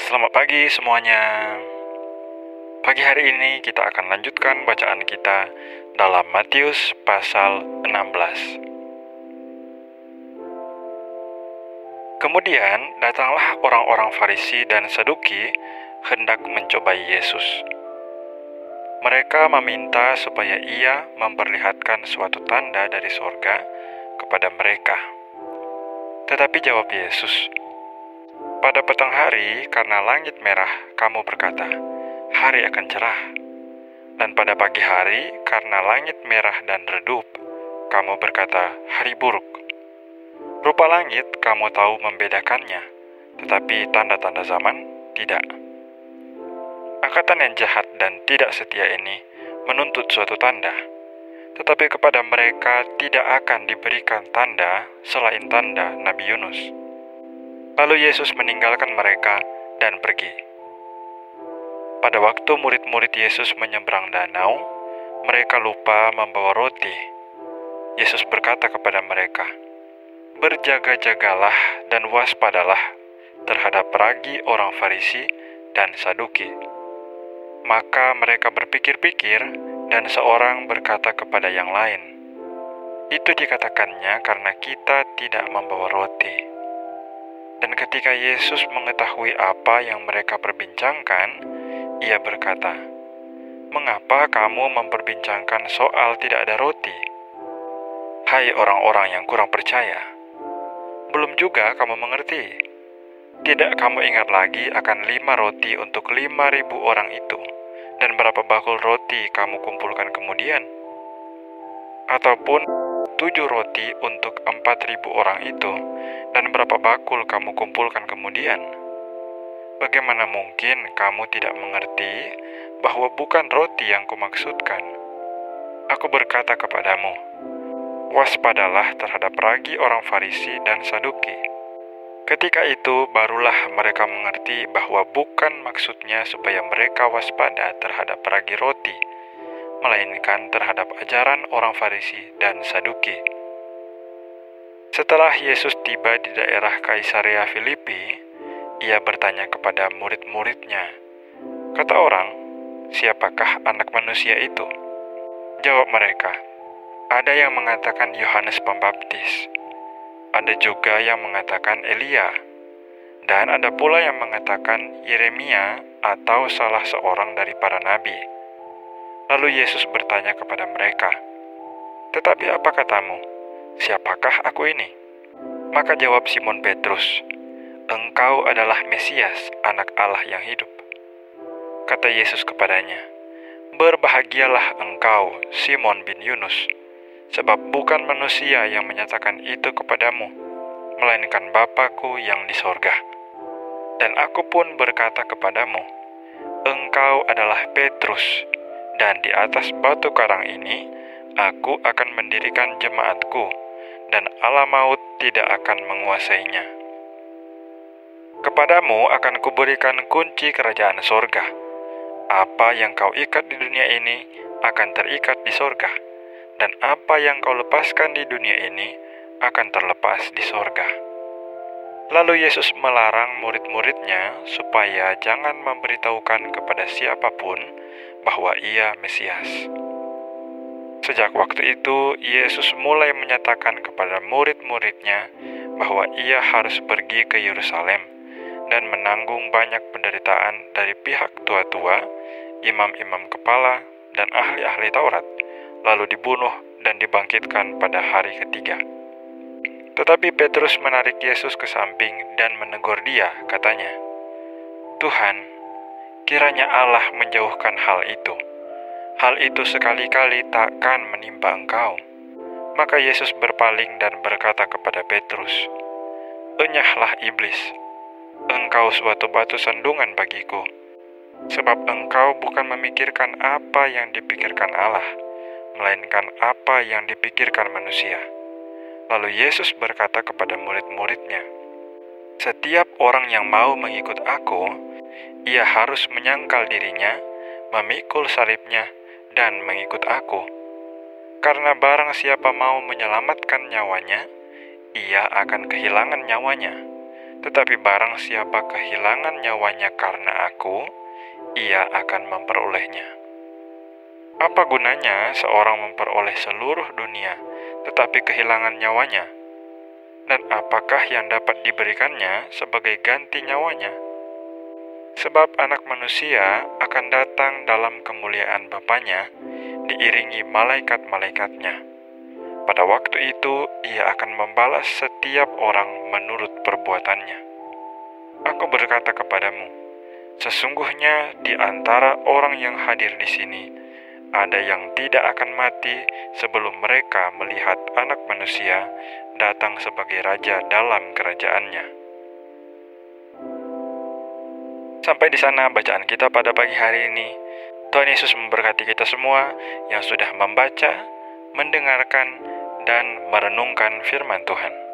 Selamat pagi semuanya. Pagi hari ini kita akan lanjutkan bacaan kita dalam Matius pasal 16. Kemudian datanglah orang-orang Farisi dan Saduki hendak mencobai Yesus. Mereka meminta supaya ia memperlihatkan suatu tanda dari sorga kepada mereka. Tetapi jawab Yesus, "Pada petang hari, karena langit merah, kamu berkata, hari akan cerah. Dan pada pagi hari, karena langit merah dan redup, kamu berkata, hari buruk. Rupa langit kamu tahu membedakannya, tetapi tanda-tanda zaman tidak. Angkatan yang jahat dan tidak setia ini menuntut suatu tanda, tetapi kepada mereka tidak akan diberikan tanda selain tanda Nabi Yunus." Lalu Yesus meninggalkan mereka dan pergi. Pada waktu murid-murid Yesus menyeberang danau, mereka lupa membawa roti. Yesus berkata kepada mereka, "Berjaga-jagalah dan waspadalah terhadap ragi orang Farisi dan Saduki." Maka mereka berpikir-pikir dan seorang berkata kepada yang lain, "Itu dikatakannya karena kita tidak membawa roti." Dan ketika Yesus mengetahui apa yang mereka perbincangkan, ia berkata, "Mengapa kamu memperbincangkan soal tidak ada roti? Hai orang-orang yang kurang percaya, belum juga kamu mengerti? Tidak kamu ingat lagi akan 5 roti untuk 5.000 orang itu, dan berapa bakul roti kamu kumpulkan kemudian? Ataupun 7 roti untuk 4.000 orang itu, dan berapa bakul kamu kumpulkan kemudian? Bagaimana mungkin kamu tidak mengerti bahwa bukan roti yang kumaksudkan? Aku berkata kepadamu, waspadalah terhadap ragi orang Farisi dan Saduki." Ketika itu barulah mereka mengerti bahwa bukan maksudnya supaya mereka waspada terhadap ragi roti, melainkan terhadap ajaran orang Farisi dan Saduki. Setelah Yesus tiba di daerah Kaisarea Filipi, ia bertanya kepada murid-muridnya, "Kata orang, siapakah anak manusia itu?" Jawab mereka, "Ada yang mengatakan Yohanes Pembaptis, ada juga yang mengatakan Elia, dan ada pula yang mengatakan Yeremia atau salah seorang dari para nabi." Lalu Yesus bertanya kepada mereka, "Tetapi apa katamu? Siapakah aku ini?" Maka jawab Simon Petrus, "Engkau adalah Mesias, anak Allah yang hidup." Kata Yesus kepadanya, "Berbahagialah engkau, Simon bin Yunus, sebab bukan manusia yang menyatakan itu kepadamu, melainkan Bapa-Ku yang di sorga. Dan aku pun berkata kepadamu, engkau adalah Petrus, dan di atas batu karang ini, aku akan mendirikan jemaatku, dan ala maut tidak akan menguasainya. Kepadamu akan kuberikan kunci kerajaan sorga. Apa yang kau ikat di dunia ini akan terikat di sorga, dan apa yang kau lepaskan di dunia ini akan terlepas di sorga." Lalu Yesus melarang murid-muridnya supaya jangan memberitahukan kepada siapapun bahwa ia Mesias. Sejak waktu itu, Yesus mulai menyatakan kepada murid-muridnya bahwa ia harus pergi ke Yerusalem dan menanggung banyak penderitaan dari pihak tua-tua, imam-imam kepala, dan ahli-ahli Taurat, lalu dibunuh dan dibangkitkan pada hari ketiga. Tetapi Petrus menarik Yesus ke samping dan menegur dia, katanya, "Tuhan, kiranya Allah menjauhkan hal itu. Hal itu sekali-kali takkan menimpa engkau." Maka Yesus berpaling dan berkata kepada Petrus, "Enyahlah iblis, engkau suatu batu sandungan bagiku, sebab engkau bukan memikirkan apa yang dipikirkan Allah, melainkan apa yang dipikirkan manusia." Lalu Yesus berkata kepada murid-muridnya, "Setiap orang yang mau mengikut aku, ia harus menyangkal dirinya, memikul salibnya, dan mengikut aku. Karena barang siapa mau menyelamatkan nyawanya, ia akan kehilangan nyawanya. Tetapi barang siapa kehilangan nyawanya karena aku, ia akan memperolehnya. Apa gunanya seorang memperoleh seluruh dunia, tetapi kehilangan nyawanya? Dan apakah yang dapat diberikannya sebagai ganti nyawanya? Sebab anak manusia akan datang dalam kemuliaan Bapanya, diiringi malaikat-malaikatnya. Pada waktu itu, ia akan membalas setiap orang menurut perbuatannya. Aku berkata kepadamu, sesungguhnya di antara orang yang hadir di sini, ada yang tidak akan mati sebelum mereka melihat Anak Manusia datang sebagai Raja dalam kerajaannya. Sampai di sana bacaan kita pada pagi hari ini. Tuhan Yesus memberkati kita semua yang sudah membaca, mendengarkan, dan merenungkan firman Tuhan.